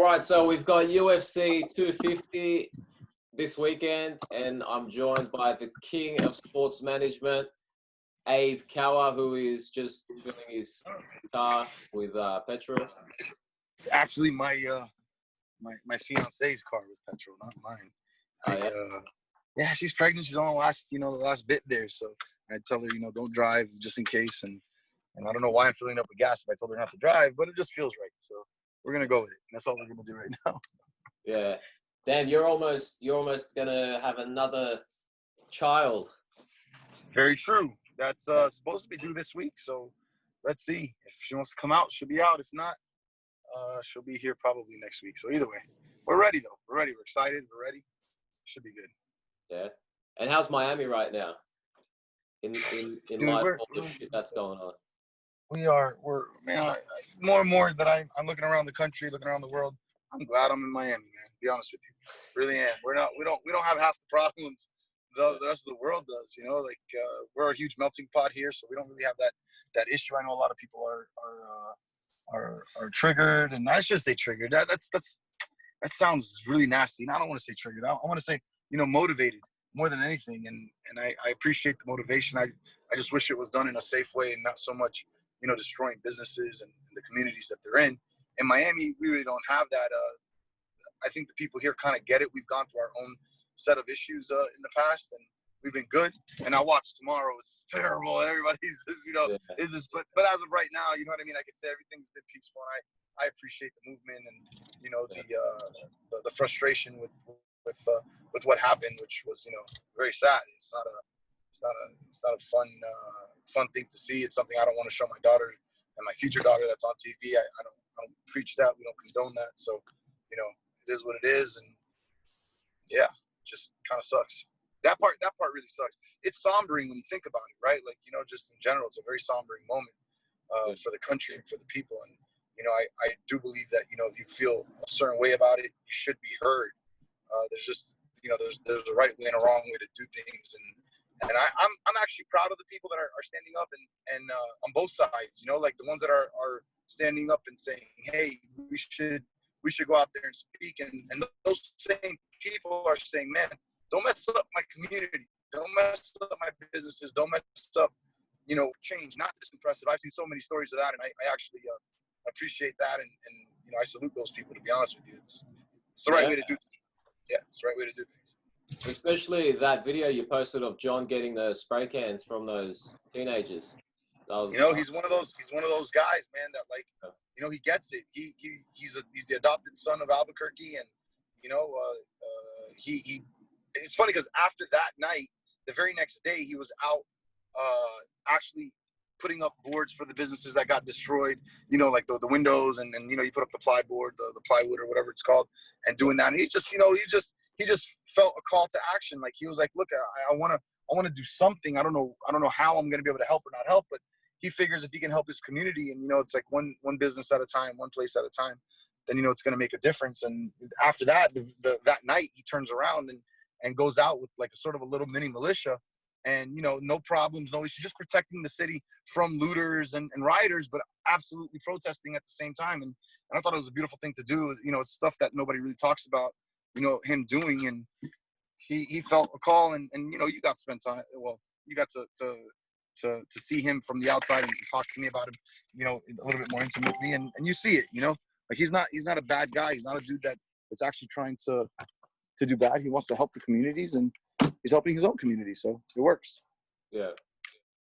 All right, so we've got UFC 250 this weekend, and I'm joined by the king of sports management, Abe Kawa, who is just filling his car with petrol. It's actually my my fiance's car with petrol, not mine. Yeah, she's pregnant. She's on the last bit there. So I tell her, don't drive just in case. And I don't know why I'm filling up with gas if I told her not to drive, but it just feels right. So we're gonna go with it. That's all we're gonna do right now. Yeah, Dan, you're almost gonna have another child. Very true. That's supposed to be due this week. So let's see. If she wants to come out, she'll be out. If not, she'll be here probably next week. So either way, we're ready though. We're ready. We're excited. We're ready. Should be good. Yeah. And how's Miami right now? In light of all the shit that's going on. We're more and more that I'm looking around the country, looking around the world. I'm glad I'm in Miami, man. To be honest with you, really am. We don't have half the problems the rest of the world does. We're a huge melting pot here, so we don't really have that issue. I know a lot of people are triggered, and I should say triggered. That sounds really nasty. And I don't want to say triggered. I want to say motivated more than anything. And I appreciate the motivation. I just wish it was done in a safe way and not so much destroying businesses and the communities that they're in. In Miami, we really don't have that. I think the people here kind of get it. We've gone through our own set of issues in the past, and we've been good. And I watch tomorrow; it's terrible, and everybody's just, is this. But as of right now, you know what I mean. I could say everything's been peaceful. And I appreciate the movement and the frustration with what happened, which was very sad. It's not a fun thing to see. It's something I don't want to show my daughter and my future daughter that's on TV. I don't preach that. We don't condone that. So it is what it is, and yeah, just kind of sucks. That part really sucks. It's sombering when you think about it, right? Just in general, it's a very sombering moment for the country and for the people. And I do believe that if you feel a certain way about it, you should be heard. There's just there's a right way and a wrong way to do things, and I'm actually proud of the people that are standing up and on both sides. Like the ones that are standing up and saying, hey, we should go out there and speak, and those same people are saying, man, don't mess up my community, don't mess up my businesses, don't mess up change. Not this impressive. I've seen so many stories of that, and I actually appreciate that, and I salute those people, to be honest with you. It's the right way to do things. Yeah, it's the right way to do things. Especially that video you posted of John getting the spray cans from those teenagers. He's one of those guys, man, that he gets it. He's the adopted son of Albuquerque, and he it's funny because after that night, the very next day, he was out actually putting up boards for the businesses that got destroyed, like the windows and you put up the plyboard, the plywood or whatever it's called, and doing that. And he just felt a call to action. Like he was like, look, I want to do something. I don't know how I'm going to be able to help or not help, but he figures if he can help his community, and it's like one business at a time, one place at a time, then it's going to make a difference. And after that, that night, he turns around and goes out with like a sort of a little mini militia. And, no problems, no issues, just protecting the city from looters and rioters, but absolutely protesting at the same time. And I thought it was a beautiful thing to do. It's stuff that nobody really talks about, him doing. And he felt a call, and you got to spend time. Well, you got to see him from the outside and talk to me about him, a little bit more intimately. And you see it, like he's not a bad guy. He's not a dude that's actually trying to do bad. He wants to help the communities, and he's helping his own community, so it works. Yeah,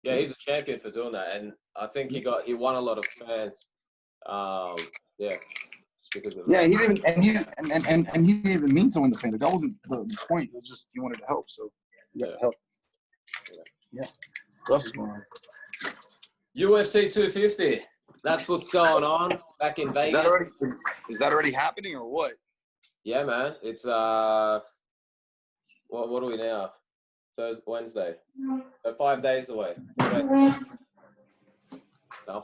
he's a champion for doing that, and I think he won a lot of fans. Because of that. Yeah, he didn't even mean to win the fans. That wasn't the point. It was just he wanted to help, so he got to help. Yeah. What else is going on? UFC 250. That's what's going on back in Vegas. Is that already happening or what? Yeah, man. It's what are we now? Wednesday. So 5 days away. I'm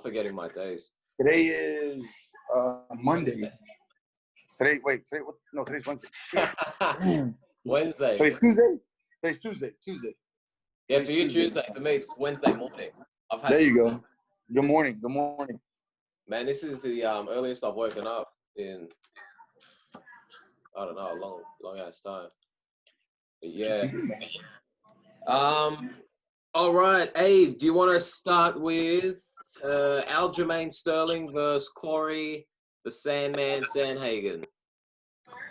forgetting my days. Today is Monday. Today's Wednesday. Wednesday. Today's Tuesday? Today's Tuesday. Yeah, for you Tuesday. For me, it's Wednesday morning. There you go. Good morning. Man, this is the earliest I've woken up in I don't know, a long ass time. But yeah. All right, Abe, do you want to start with Aljamain Sterling versus Cory, the Sandman Sandhagen?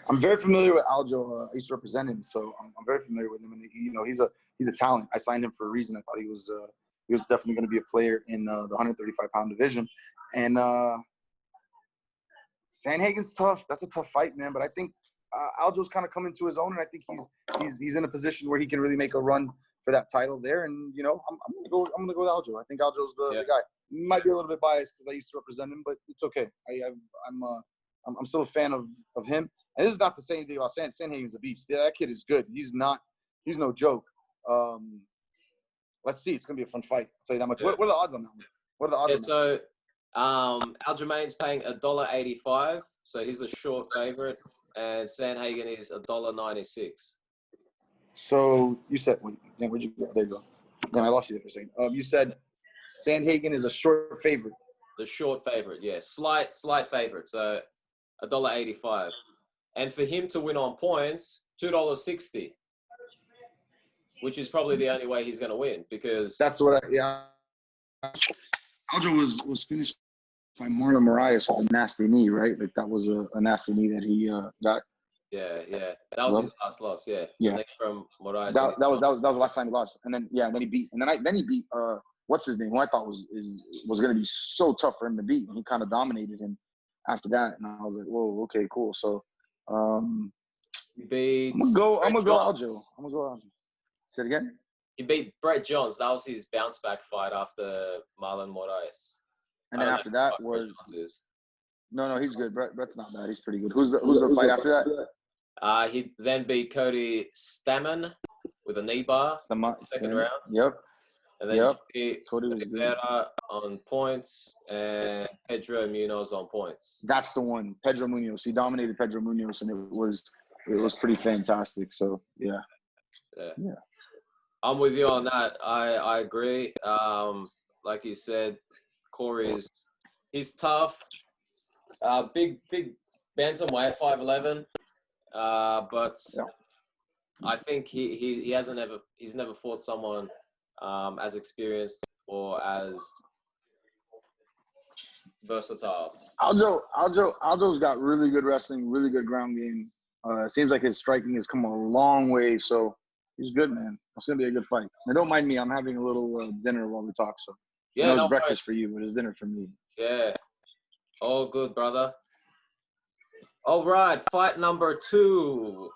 I'm very familiar with Aljo. I used to represent him, so I'm very familiar with him. And he's a talent. I signed him for a reason. I thought he was definitely going to be a player in the 135-pound division. And Sandhagen's tough. That's a tough fight, man. But I think Aljo's kind of coming to his own, and I think he's in a position where he can really make a run for that title there. And I'm gonna go with Aljo. I think Aljo's the guy. Might be a little bit biased because I used to represent him, but it's okay. I'm still a fan of him. And this is not to say anything about Sandhagen's a beast. Yeah, that kid is good. He's no joke. Let's see. It's gonna be a fun fight. I'll tell you that much. Yeah. What are the odds on that? What are the odds? So Aljamain's paying $1.85, so he's a short favorite, and Sandhagen is $1.96. So you said, where'd you go? There you go. Then I lost you there for a second. You said Sandhagen is a short favorite. The short favorite, yeah, slight favorite. So $1.85, and for him to win on points, $2.60, which is probably the only way he's going to win because that's what Aljo was finished by Marlon Moraes with a nasty knee, right? Like that was a nasty knee that he got. Yeah. That was his last loss. Yeah. From Moraes. That was the last time he lost, and then he beat, and then he beat what's his name? Who I thought was going to be so tough for him to beat, and he kind of dominated him after that, and I was like, whoa, okay, cool. So I'm gonna go Aljo. Say it again. He beat Brett Johns. That was his bounce back fight after Marlon Moraes. And then after that was no, he's good. Brett's not bad. He's pretty good. Who's the fight after that? He then beat Cody Stammen with a knee bar, second round. Yep. And then Cody was good on points, and Pedro Munoz on points. That's the one, Pedro Munoz. He dominated Pedro Munoz, and it was pretty fantastic. So yeah. I'm with you on that. I agree. Like you said, Cory he's tough. Big bantamweight, 5'11". But I think he's never fought someone as experienced or as versatile. Aljo's got really good wrestling, really good ground game. It seems like his striking has come a long way, so he's good, man. It's gonna be a good fight. And don't mind me, I'm having a little dinner while we talk. So it's breakfast for you, but it's dinner for me. Yeah, all good, brother. All right, fight number 2.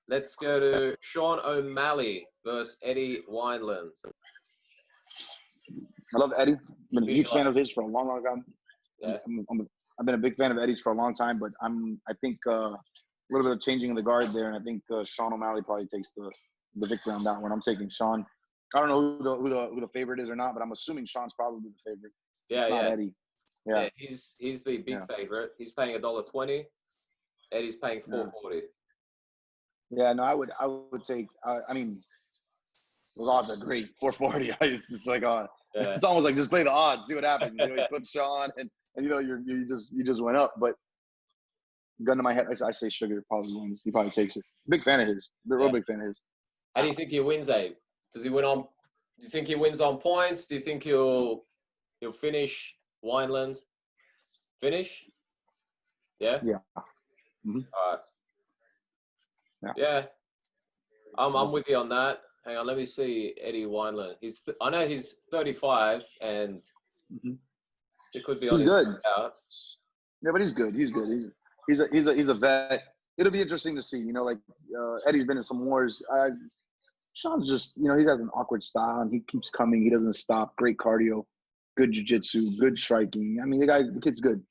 Let's go to Sean O'Malley versus Eddie Wineland. I love Eddie. I've been a huge fan of his for a long, long time. Yeah. I've been a big fan of Eddie's for a long time, but I think a little bit of changing of the guard there, and I think Sean O'Malley probably takes the victory on that one. I'm taking Sean. I don't know who the favorite is or not, but I'm assuming Sean's probably the favorite. It's not Eddie. Yeah, he's the big favorite. He's paying $1.20. Eddie's paying $4.40. Yeah, no, I would take. I mean, those odds are great. $4.40. It's just like it's almost like just play the odds, see what happens. You put Sean, and you just went up. But gun to my head, I say Sugar probably wins. He probably takes it. Big fan of his. Real big fan of his. How do you think he wins, Abe? Does he win on? Do you think he wins on points? Do you think he'll finish Wineland? Finish? Yeah. Yeah. Mm-hmm. All right. Yeah. I'm with you on that. Hang on, let me see Eddie Wineland. I know he's 35, and he could be on his good. Out. Yeah, but he's good. He's good. He's a vet. It'll be interesting to see. Eddie's been in some wars. Sean's just, he has an awkward style, and he keeps coming. He doesn't stop. Great cardio, good jiu-jitsu, good striking. I mean, the kid's good.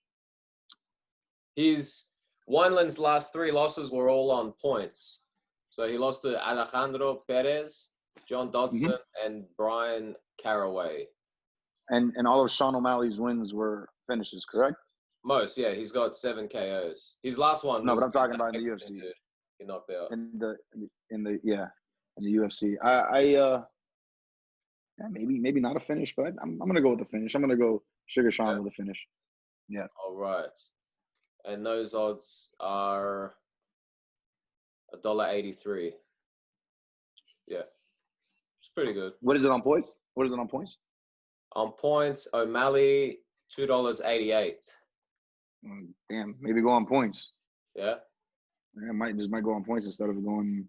Wineland's last 3 losses were all on points. So he lost to Alejandro Perez, John Dodson, and Brian Caraway. And all of Sean O'Malley's wins were finishes, correct? Most, yeah. He's got 7 KOs. His last one. No, but I'm talking about in the UFC. He knocked out. In the UFC. Maybe not a finish, but I'm gonna go with the finish. I'm gonna go Sugar Sean with a finish. Yeah. All right. And those odds are $1.83. Yeah, it's pretty good. What is it on points? What is it on points? On points, O'Malley $2.88. Damn, maybe go on points. Yeah. I might go on points instead of going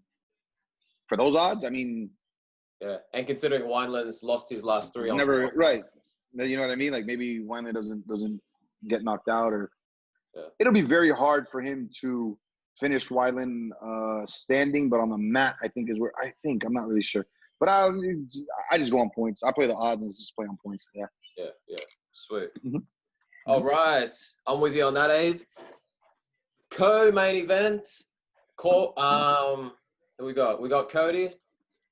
for those odds. I mean, yeah, and considering Wineland's lost his last 3 on never point. right. You know what I mean? Like maybe Wineland doesn't get knocked out, or it'll be very hard for him to finish Wineland standing. But on the mat, I think is where I'm not really sure. But I just go on points. I play the odds and just play on points. Yeah. Yeah. Sweet. Mm-hmm. All right, I'm with you on that, Abe. Co-main events. Who we got? We got Cody,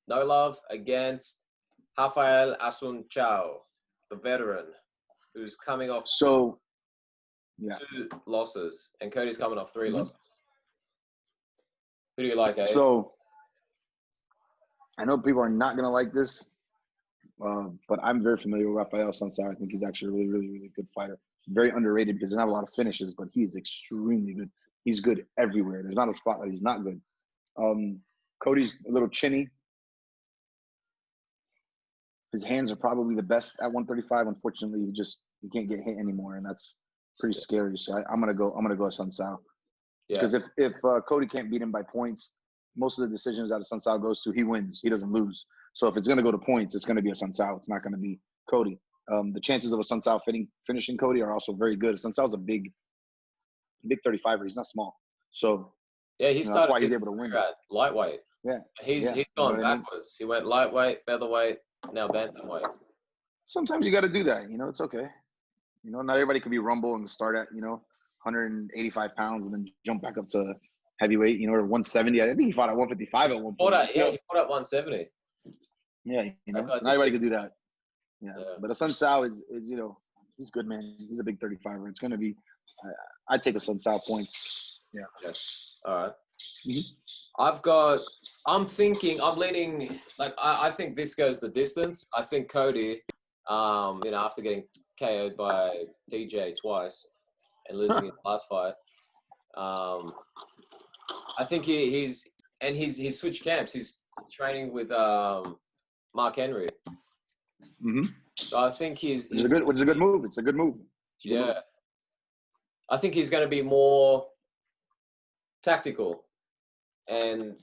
no love, against Raphael Assuncao, the veteran, who's coming off 2 losses, and Cody's coming off 3 losses. Who do you like, Abe? So I know people are not gonna like this, but I'm very familiar with Raphael Assuncao. I think he's actually a really, really, really good fighter. Very underrated because he doesn't have a lot of finishes, but he's extremely good. He's good everywhere. There's not a spot that he's not good. Cody's a little chinny. His hands are probably the best at 135. Unfortunately, he can't get hit anymore, and that's pretty scary. So I'm gonna go Assuncao. Yeah. Because if Cody can't beat him by points, most of the decisions that Assuncao goes to, he wins. He doesn't lose. So if it's gonna go to points, it's gonna be Assuncao. It's not gonna be Cody. The chances of Assuncao finishing Cody are also very good. Assuncao's a big 35er. He's not small. So yeah, that's why he's able to win. At lightweight. Yeah. He's gone backwards. He went lightweight, featherweight, now bantamweight. Sometimes you got to do that. It's okay. Not everybody could be Rumble and start at 185 pounds and then jump back up to heavyweight. Or 170. I think he fought at 155 at one point. He fought at 170. Yeah, not everybody could do that. Yeah. But Assuncao is he's good, man. He's a big 35er. It's gonna be. I take Assuncao points. Yeah. Yes. All right. Mm-hmm. I'm leaning, I think this goes the distance. I think Cody, after getting KO'd by TJ twice and losing his last fight, I think he's switched camps. He's training with Mark Henry. Mm-hmm. So I think which is a good move. It's a good move. Yeah. I think he's going to be more tactical and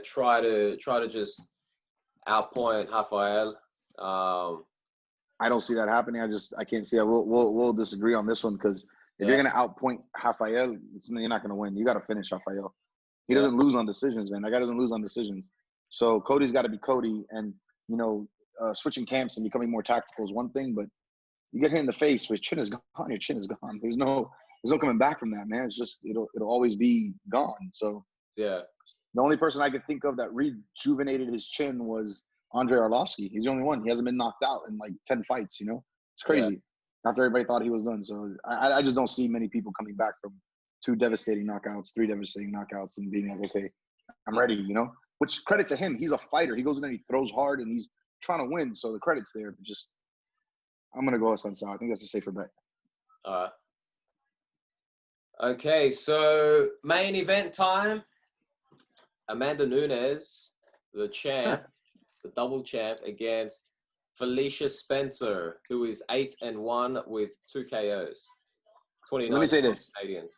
try to just outpoint Raphael. I don't see that happening. I can't see that. We'll disagree on this one because if you're going to outpoint Raphael, you're not going to win. You got to finish Raphael. He doesn't lose on decisions, man. That guy doesn't lose on decisions. So Cody's got to be Cody, and switching camps and becoming more tactical is one thing, but you get hit in the face, your chin is gone. Your chin is gone. There's no coming back from that, man. It's just it'll always be gone. So yeah, the only person I could think of that rejuvenated his chin was Andrei Arlovski. He's the only one. He hasn't been knocked out in like 10 fights. It's crazy. After everybody thought he was done, so I just don't see many people coming back from 2 devastating knockouts, 3 devastating knockouts, and being like, okay, I'm ready. Which credit to him. He's a fighter. He goes in and he throws hard, and he's trying to win. So the credit's there. But I'm gonna go Assuncao. I think that's a safer bet. All right. Okay, so main event time. Amanda Nunes, the champ, the double champ, against Felicia Spencer, who is 8-1 with 2 KOs. 29. Let me say this. Canadian.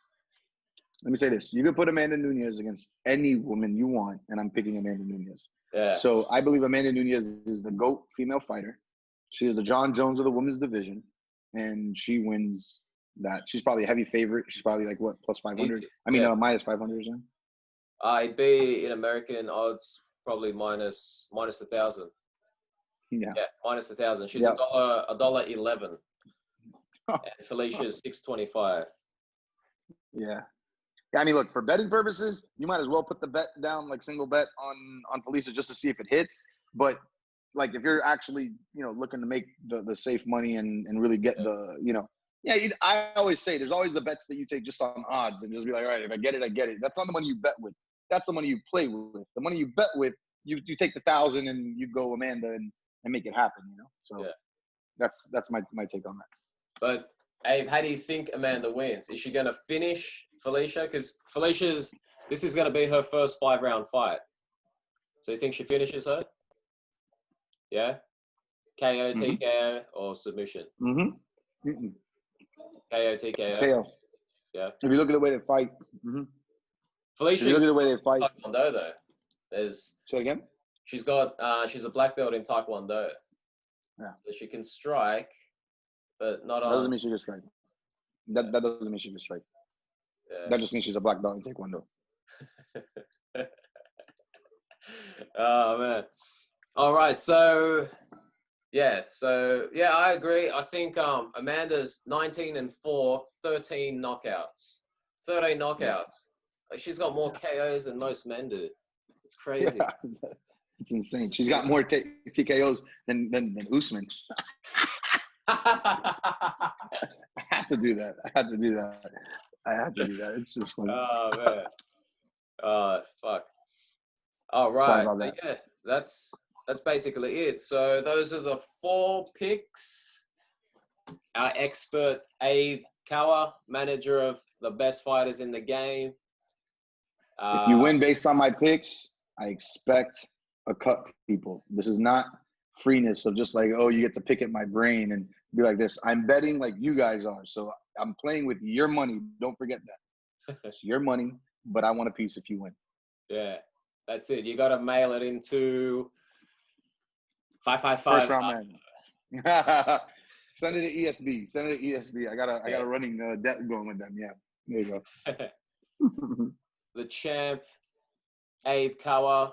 Let me say this. You can put Amanda Nunes against any woman you want, and I'm picking Amanda Nunes. Yeah. So I believe Amanda Nunes is the GOAT female fighter. She is the John Jones of the women's division, and she wins that. She's probably a heavy favorite. She's probably like, what, plus 500? Minus 500 or something? It'd be in American odds, probably minus 1,000. Yeah, minus 1,000. She's $1.11. And Felicia's $6.25. Yeah. Yeah, look, for betting purposes, you might as well put the bet down, like single bet on Felicia just to see if it hits. But like if you're actually, looking to make the safe money and really get I always say there's always the bets that you take just on odds and just be like, all right, if I get it, I get it. That's not the money you bet with. That's the money you play with. The money you bet with, you take the 1,000 and you go Amanda and make it happen, So that's my take on that. But Abe, how do you think Amanda wins? Is she going to finish Felicia? Because Felicia's This is going to be her first 5-round fight. So you think she finishes her? Yeah? KO, TKO, or submission? KO, TKO? KO. Yeah. If you look at the way they fight. Felicia, if you look at the way they fight. Taekwondo, though. Say it again? She's a black belt in Taekwondo. Yeah. So she can strike, but not on. That doesn't mean she can strike. That doesn't mean she can strike. Yeah. That just means she's a black belt in Taekwondo. Oh, man. All right. So, I agree. I think Amanda's 19-4, 13 knockouts. 13 knockouts. Yeah. Like, she's got more KOs than most men do. It's crazy. Yeah, it's insane. She's got more TKOs than Usman. I had to do that. It's just funny. Oh, man. Fuck. All right. Sorry about that. Yeah, that's basically it. So those are the 4 picks. Our expert Abe Kawa, manager of the best fighters in the game. If you win based on my picks, I expect a cut, people. This is not freeness of just like, oh, you get to pick at my brain and be like this. I'm betting like you guys are. So I'm playing with your money. Don't forget that. It's your money, but I want a piece if you win. Yeah, that's it. You got to mail it into 555. First round man. Send it to ESB. I got a running debt going with them. Yeah, there you go. The champ, Abe Kawa,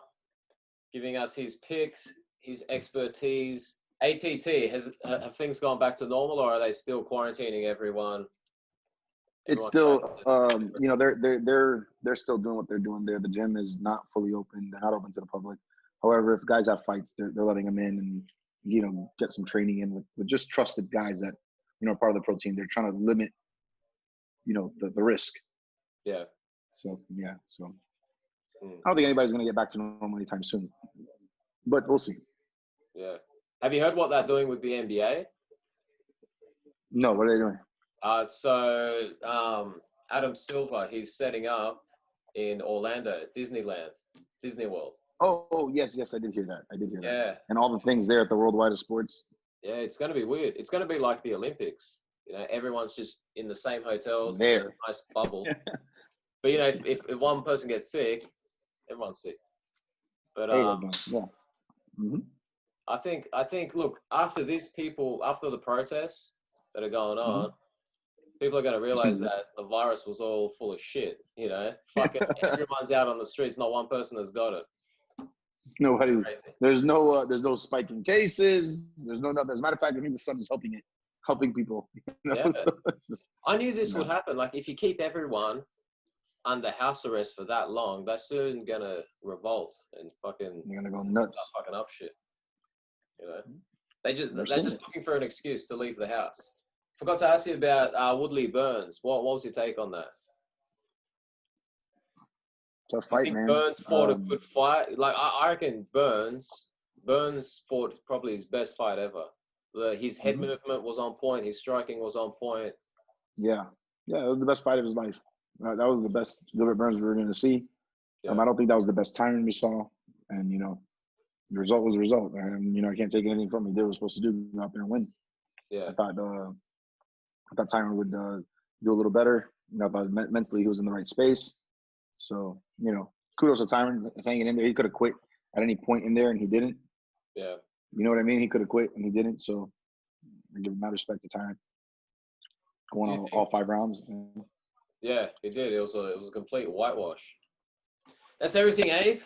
giving us his picks, his expertise. ATT, have things gone back to normal, or are they still quarantining everyone? It's still, they're still doing what they're doing there. The gym is not fully open. They're not open to the public. However, if guys have fights, they're letting them in and, get some training in with just trusted guys that, are part of the pro team. They're trying to limit, the risk. Yeah. So, I don't think anybody's going to get back to normal anytime soon. But we'll see. Yeah. Have you heard what they're doing with the NBA? No, what are they doing? Adam Silver, he's setting up in Orlando, Disney World. Oh, yes, I did hear that. Yeah. And all the things there at the Worldwide of Sports. Yeah, it's going to be weird. It's going to be like the Olympics. Everyone's just in the same hotels. There. Nice bubble. But, if one person gets sick, everyone's sick. But yeah. I think, look, after the protests that are going on, people are going to realize that the virus was all full of shit, Fucking everyone's out on the streets. Not one person has got it. Nobody. There's no spike in cases. There's no nothing. As a matter of fact, I think the sun is helping people. Yeah. I knew this would happen. Like, if you keep everyone under house arrest for that long, they're soon going to revolt and fucking... You're going to go nuts. Fucking up shit. They're just looking for an excuse to leave the house. Forgot to ask you about Woodley Burns. What was your take on that? Tough fight, I think man. Burns fought a good fight. Like, I reckon Burns fought probably his best fight ever. His head movement was on point. His striking was on point. Yeah, it was the best fight of his life. That was the best Gilbert Burns we were going to see. Yeah. I don't think that was the best timing we saw. And, the result was the result. And, I can't take anything from him. They were supposed to go out there and win. Yeah. I thought Tyron would do a little better. I thought mentally he was in the right space. So, kudos to Tyron hanging in there. He could have quit at any point in there, and he didn't. Yeah. You know what I mean? He could have quit, and he didn't. So, I give my respect to Tyron. Going all 5 rounds. Yeah, he did. It was a complete whitewash. That's everything, Abe.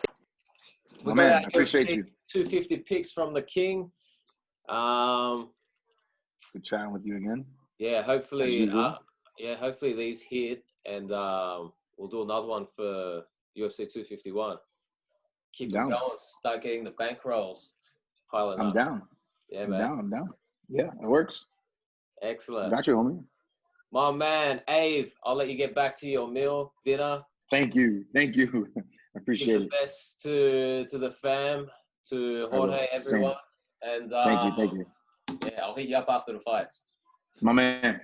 We got I appreciate you. 250 picks from the King. Good chatting with you again. Yeah, hopefully. Hopefully these hit, and we'll do another one for UFC 251. Keep it going. Start getting the bankrolls piling up. I'm down. Yeah, man. I'm down. Yeah, it works. Excellent. Got you, homie. My man, Abe, I'll let you get back to your meal, dinner. Thank you. I appreciate it. The best to the fam, to Jorge, everyone. And thank you. Yeah, I'll hit you up after the fights. My man.